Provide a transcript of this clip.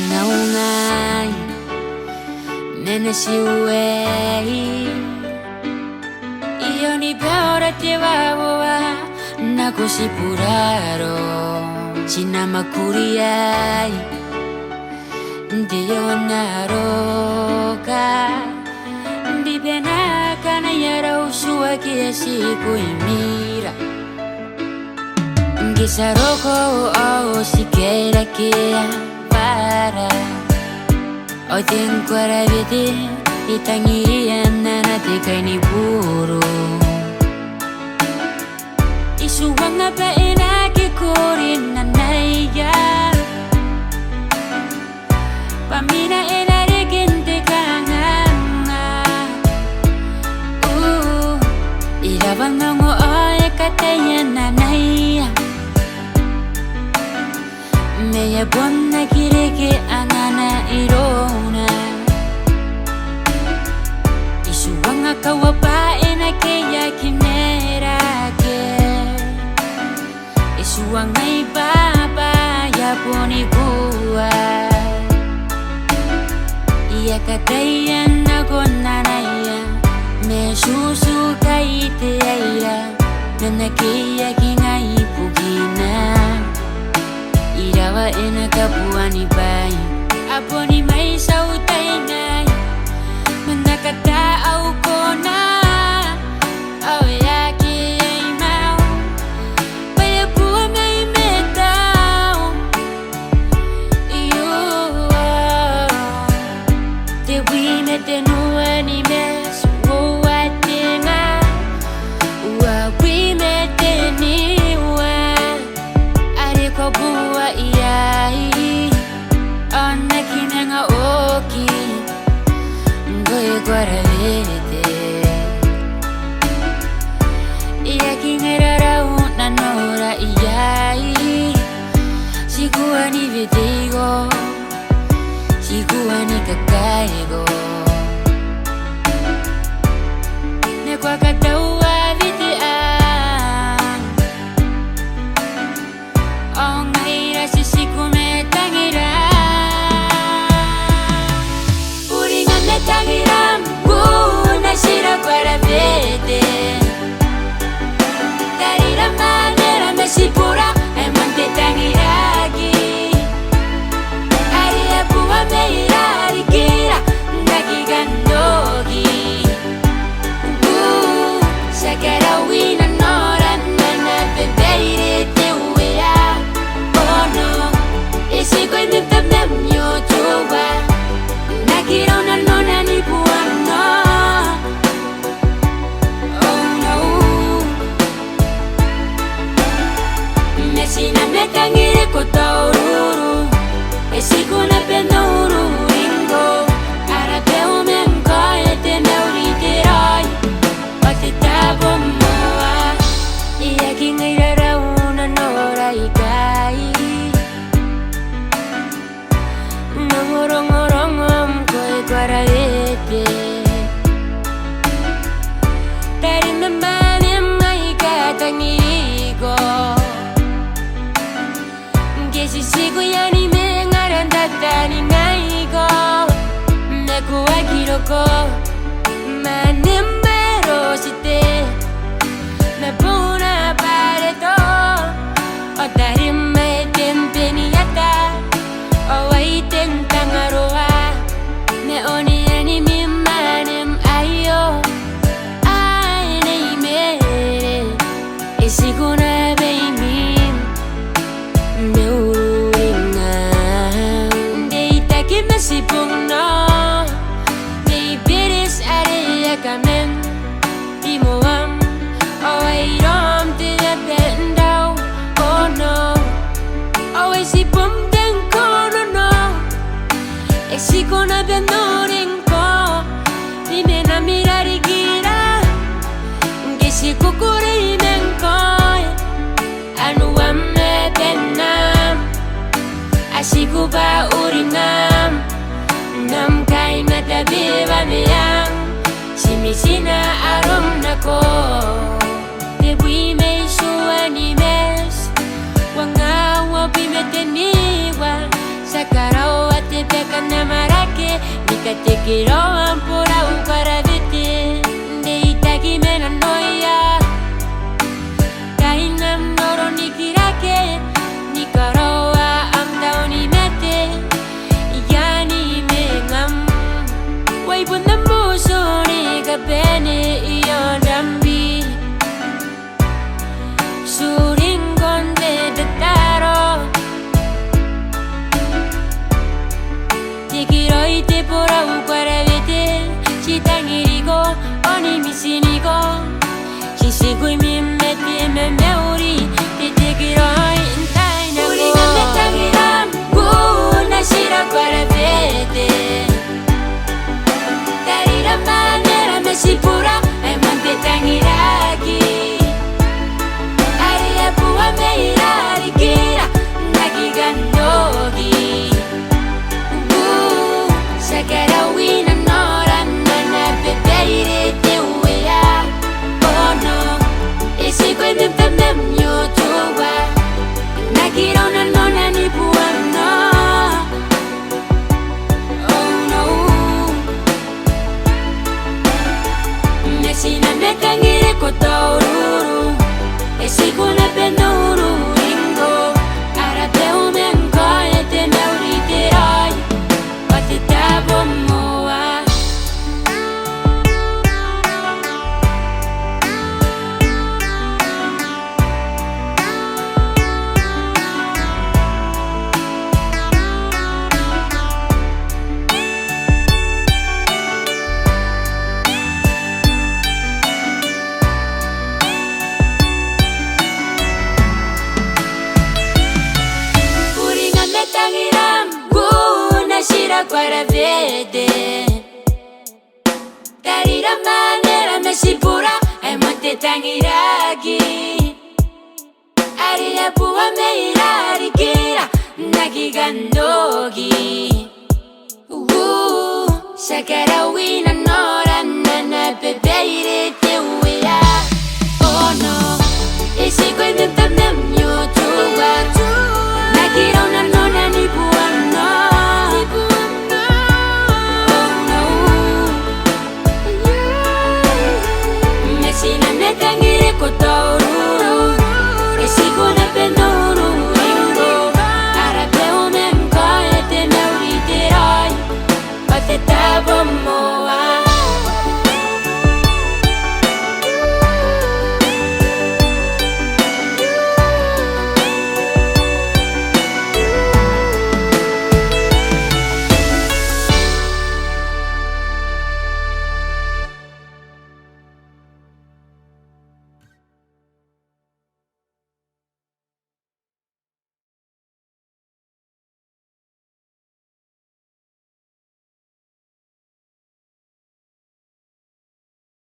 naungai nene siuei iyo ni peora te wawa nako si puraro sinama kuriai ndiyo naroka ndibena kana yara usua kia siku imira ngisaroko o sikera kia para o tenkwara vete itangia nana te kaini buru isuwanga pa ina ke korin nanaya pamina ina regente kanganga irabanga ngo oe kataya nanaya meya bonna kireke angana irona isuwanga kawapa ena ke ya kimera ke isuwanga ibaba ya poni gua iya kataya na gonanaya me susu kaite aira nana ke ya kingai pugina irawa ena kapuani bai aponi mai sautai nai manakata au kona au yaki ai mau pai pua mai metau iyo te wime te nua ni mes wo atenga wa wime te niwa are ko bua iai ona kinanga oki ngoe guaralete iya kingerara una nora iai sikuani veteigo sikuani kakaigo ne kwa kataua vitean ongaira sisikume tangira uringane tangiram guna shira para vete tarira manera me sipura e monte tangiraki aria bua meira rikira ndaki gandogi sakara wina nora nana bebeire te uea oh no isiko imipemne mnyotuwa nakira una nona ni buano oh no mesina metangire kotaururu esiko na pendo ururingo arapeu menko etene uriterai watitabo moa iya kingairara una nora ikai ngorongorongom koe guaralete tarinda manem ngai katangigo ngesi siku yani me ngarandatani ngaigo mekuwa kiroko manem merosite mepuna pareto otarime tempeniata owaiten tangaroa me oni animi manem ayo ai nei mere isiguna beimim meuringa deita que me sipugno dei beres area kamen imoam owairom te dependau oh no always sipum den kono no esiko na benorenko dimena mirari gira ngesi kukure imenko anuam me benam asiku ba urinam nam kai na tabiba meyang simisina arom nako te bui me shuani mes wanga wapi meteniwa sakarao ate Kiroa mpura ukwara viti Ndeitaki mena noia Kaina mnoro nikirake Nikaroa amdao ni mete Yani mengam Waipun tembuso ni kapene iyo dambi Suring konde detaro Tikiroi te pora ukwara vete Chitangiriko oni misiniko Shisigui mi meti me meuri Tikiroi intai na go Urina me tangiram Guna shira kwara vete Tarira manera me shipura E monte tangiraki Aria pua me irari kira Naki gandogi Sakara wina nora nana bebeire te uea Oh no Isi koi me pemem yotuwa Nakira una nona ni pua no Oh no Mesina me tangire kota ururu Isi kuna pendo ururingo Arabe umenko ete me uriterai Patitabo moa Uringa me tangiram Guna shira kwara vede Tarira manera me shipura E monte tangiraki Aria pua me irari kira Naki gandogi Sakara wina nora nana bebeire